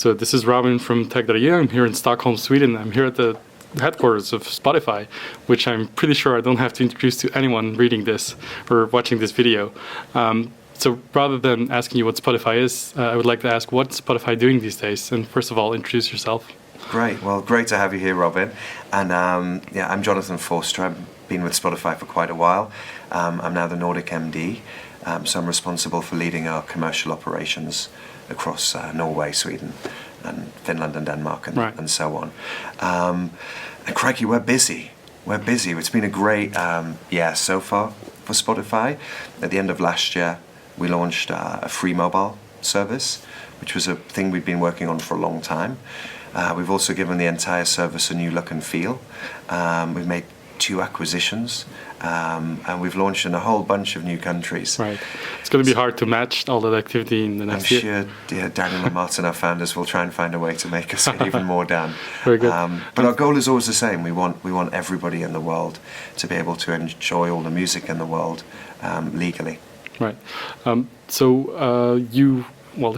So this is Robin from Tech.eu. I'm here in Stockholm, Sweden. I'm here at the headquarters of Spotify, which I'm pretty sure I don't have to introduce to anyone reading this or watching this video. So rather than asking you what Spotify is, I would like to ask, what's Spotify doing these days? And first of all, introduce yourself. Great. Well, great to have you here, Robin. And I'm Jonathan Forster. I've been with Spotify for quite a while. I'm now the Nordic MD, so I'm responsible for leading our commercial operations across Norway, Sweden, and Finland and Denmark, and so on. And crikey, we're busy. We're busy. It's been a great year so far for Spotify. At the end of last year, we launched a free mobile service, which was a thing we'd been working on for a long time. We've also given the entire service a new look and feel. We've made 2 acquisitions, and we've launched in a whole bunch of new countries. Right. It's going to be hard to match all that activity in the next year. I'm sure Daniel and Martin, our founders, will try and find a way to make us get even more done. Very good. But our goal is always the same. We want everybody in the world to be able to enjoy all the music in the world legally. Right. The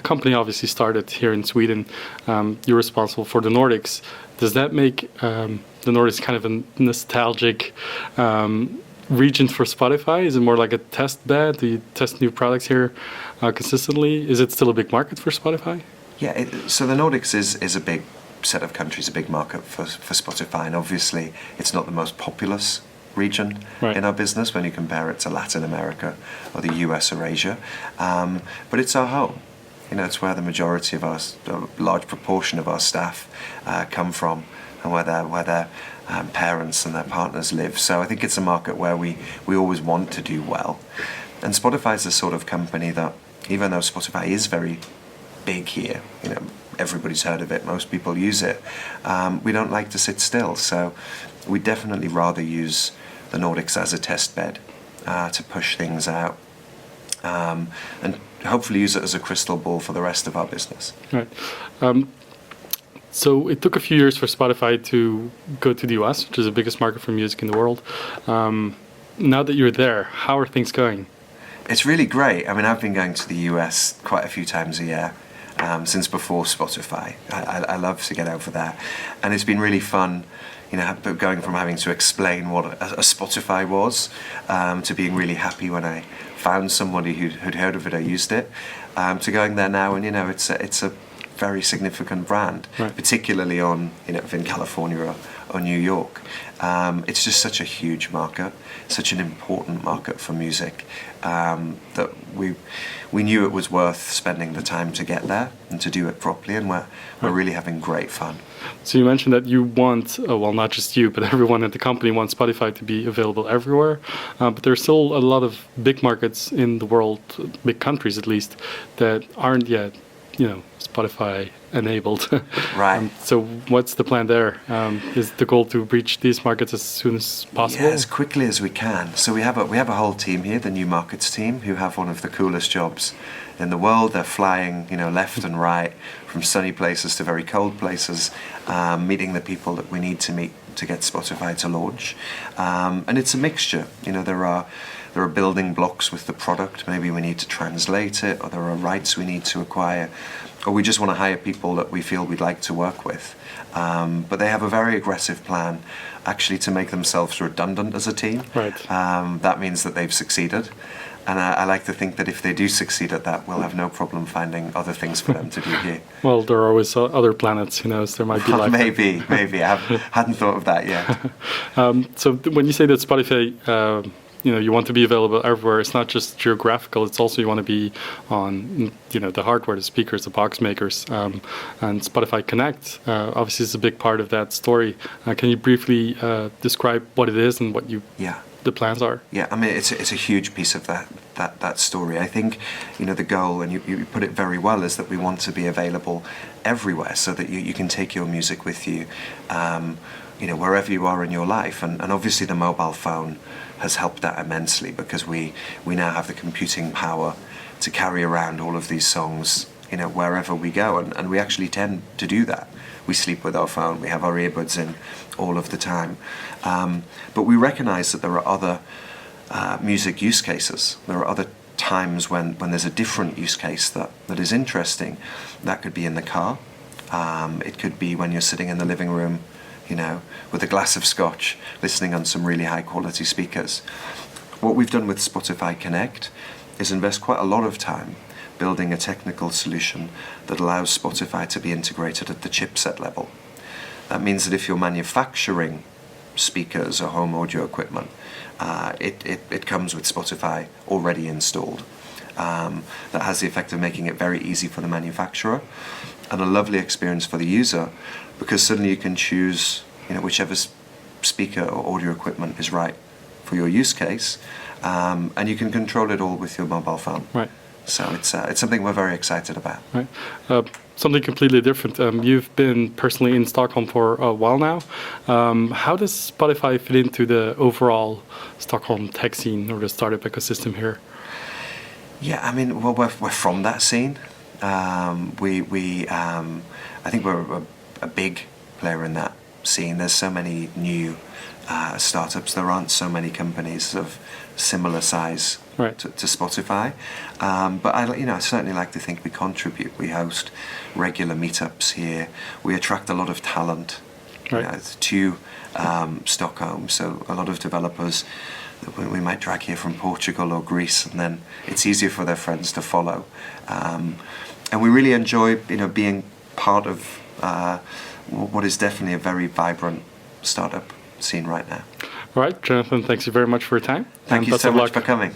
company obviously started here in Sweden. You're responsible for the Nordics. Does that make the Nordics kind of a nostalgic region for Spotify? Is it more like a test bed? Do you test new products here consistently? Is it still a big market for Spotify? Yeah, so the Nordics is a big set of countries, a big market for Spotify, and obviously it's not the most populous region in our business when you compare it to Latin America or the US or Asia, but it's our home. You know, it's where the majority of a large proportion of our staff come from, and where their parents and their partners live. So I think it's a market where we always want to do well. And Spotify is the sort of company that, even though Spotify is very big here, you know, everybody's heard of it, most people use it, we don't like to sit still. So we definitely rather use the Nordics as a test bed to push things out, and hopefully use it as a crystal ball for the rest of our business. Right. So it took a few years for Spotify to go to the US, which is the biggest market for music in the world. Now that you're there, how are things going? It's really great. I mean, I've been going to the US quite a few times a year since before Spotify. I love to get over there. And it's been really fun, you know, going from having to explain what a Spotify was to being really happy when I found somebody who'd heard of it or used it, to going there now, and you know, it's a very significant brand, particularly in California or New York. It's just such a huge market, such an important market for music, that we knew it was worth spending the time to get there and to do it properly, and we're really having great fun. So you mentioned that you want, not just you, but everyone at the company wants Spotify to be available everywhere. But there's still a lot of big markets in the world, big countries at least, that aren't yet, Spotify enabled. Right. So what's the plan there? Is the goal to reach these markets as soon as possible? Yeah, as quickly as we can. So we have a whole team here, the new markets team, who have one of the coolest jobs in the world. They're flying, left and right, from sunny places to very cold places, meeting the people that we need to meet to get Spotify to launch. And it's a mixture. There are building blocks with the product. Maybe we need to translate it, or there are rights we need to acquire, or we just want to hire people that we feel we'd like to work with. But they have a very aggressive plan, actually, to make themselves redundant as a team. Right. That means that they've succeeded. And I like to think that if they do succeed at that, we'll have no problem finding other things for them to do here. Well, there are always other planets, so there might be life. Maybe. I hadn't thought of that yet. So when you say that Spotify, you want to be available everywhere, it's not just geographical, it's also you want to be on, the hardware, the speakers, the box makers, and Spotify Connect, obviously is a big part of that story. Can you briefly describe what it is and what the plans are? Yeah, I mean, it's a huge piece of that story. I think, the goal, and you put it very well, is that we want to be available everywhere, so that you can take your music with you, wherever you are in your life. And obviously the mobile phone has helped that immensely, because we now have the computing power to carry around all of these songs, wherever we go, and we actually tend to do that. We sleep with our phone, we have our earbuds in all of the time. But we recognize that there are other music use cases. There are other times when there's a different use case that is interesting. That could be in the car, It could be when you're sitting in the living room, with a glass of scotch, listening on some really high quality speakers. What we've done with Spotify Connect is invest quite a lot of time building a technical solution that allows Spotify to be integrated at the chipset level. That means that if you're manufacturing speakers or home audio equipment, it comes with Spotify already installed. That has the effect of making it very easy for the manufacturer and a lovely experience for the user, because suddenly you can choose whichever speaker or audio equipment is right for your use case, and you can control it all with your mobile phone. Right. So it's something we're very excited about. Right. Something completely different. You've been personally in Stockholm for a while now. How does Spotify fit into the overall Stockholm tech scene or the startup ecosystem here? Yeah, I mean, well, we're from that scene. I think we're a big player in that scene. There's so many new startups. There aren't so many companies of similar size to Spotify. But I certainly like to think we contribute. We host regular meetups here. We attract a lot of talent to Stockholm. So a lot of developers that we might drag here from Portugal or Greece, and then it's easier for their friends to follow. And we really enjoy being part of what is definitely a very vibrant startup scene right now. All right, Jonathan, thanks you very much for your time. Thank you so much for coming.